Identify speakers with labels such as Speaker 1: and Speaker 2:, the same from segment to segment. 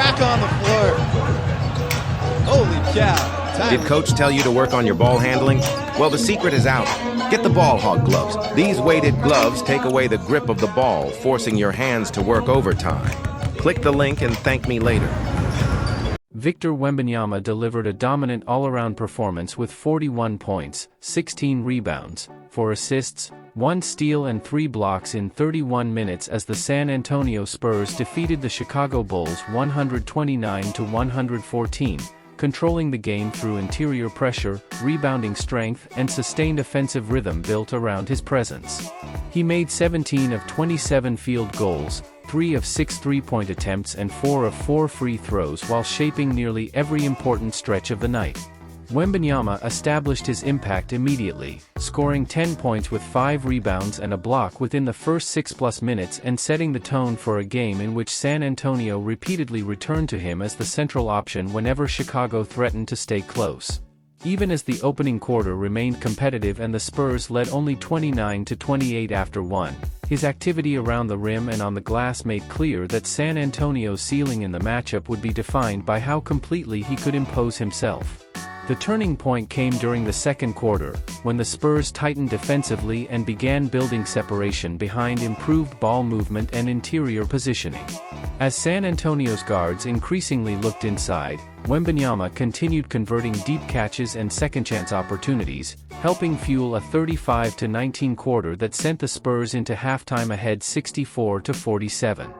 Speaker 1: crack on the floor. Holy cow.
Speaker 2: Did coach tell you to work on your ball handling? Well, the secret is out. Get the ball hog gloves. These weighted gloves take away the grip of the ball, forcing your hands to work overtime. Click the link and thank me later.
Speaker 3: Victor Wembanyama delivered a dominant all-around performance with 41 points, 16 rebounds, 4 assists, 1 steal and 3 blocks in 31 minutes as the San Antonio Spurs defeated the Chicago Bulls 129-114, controlling the game through interior pressure, rebounding strength, and sustained offensive rhythm built around his presence. He made 17 of 27 field goals, 3 of 6 three-point attempts and 4 of 4 free throws while shaping nearly every important stretch of the night. Wembanyama established his impact immediately, scoring 10 points with 5 rebounds and a block within the first 6+ minutes and setting the tone for a game in which San Antonio repeatedly returned to him as the central option whenever Chicago threatened to stay close. Even as the opening quarter remained competitive and the Spurs led only 29-28 after 1, his activity around the rim and on the glass made clear that San Antonio's ceiling in the matchup would be defined by how completely he could impose himself. The turning point came during the second quarter, when the Spurs tightened defensively and began building separation behind improved ball movement and interior positioning. As San Antonio's guards increasingly looked inside, Wembanyama continued converting deep catches and second-chance opportunities, helping fuel a 35-19 quarter that sent the Spurs into halftime ahead 64-47.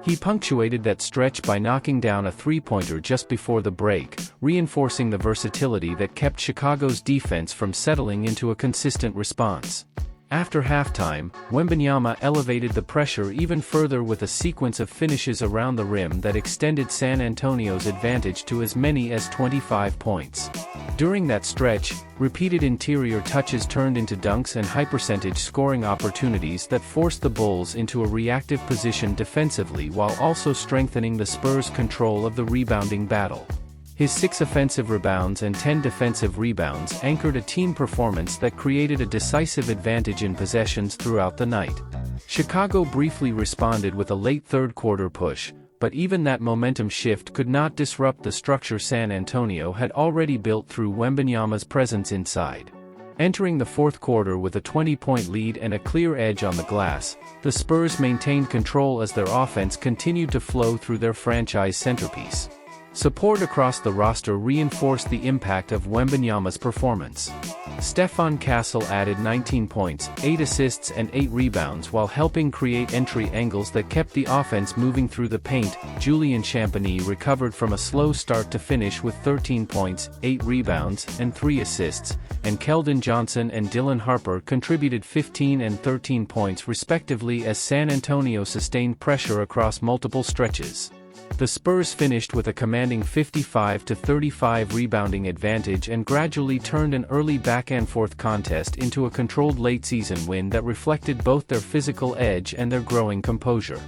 Speaker 3: He punctuated that stretch by knocking down a three-pointer just before the break, reinforcing the versatility that kept Chicago's defense from settling into a consistent response. After halftime, Wembanyama elevated the pressure even further with a sequence of finishes around the rim that extended San Antonio's advantage to as many as 25 points. During that stretch, repeated interior touches turned into dunks and high-percentage scoring opportunities that forced the Bulls into a reactive position defensively while also strengthening the Spurs' control of the rebounding battle. His 6 offensive rebounds and 10 defensive rebounds anchored a team performance that created a decisive advantage in possessions throughout the night. Chicago briefly responded with a late third-quarter push, but even that momentum shift could not disrupt the structure San Antonio had already built through Wembanyama's presence inside. Entering the fourth quarter with a 20-point lead and a clear edge on the glass, the Spurs maintained control as their offense continued to flow through their franchise centerpiece. Support across the roster reinforced the impact of Wembanyama's performance. Stephon Castle added 19 points, 8 assists and 8 rebounds while helping create entry angles that kept the offense moving through the paint. Julian Champagnie recovered from a slow start to finish with 13 points, 8 rebounds, and 3 assists, and Keldon Johnson and Dylan Harper contributed 15 and 13 points respectively as San Antonio sustained pressure across multiple stretches. The Spurs finished with a commanding 55-35 rebounding advantage and gradually turned an early back-and-forth contest into a controlled late-season win that reflected both their physical edge and their growing composure.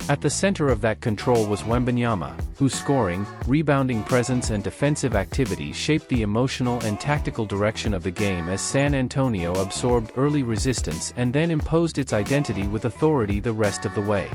Speaker 3: At the center of that control was Wembanyama, whose scoring, rebounding presence and defensive activity shaped the emotional and tactical direction of the game as San Antonio absorbed early resistance and then imposed its identity with authority the rest of the way.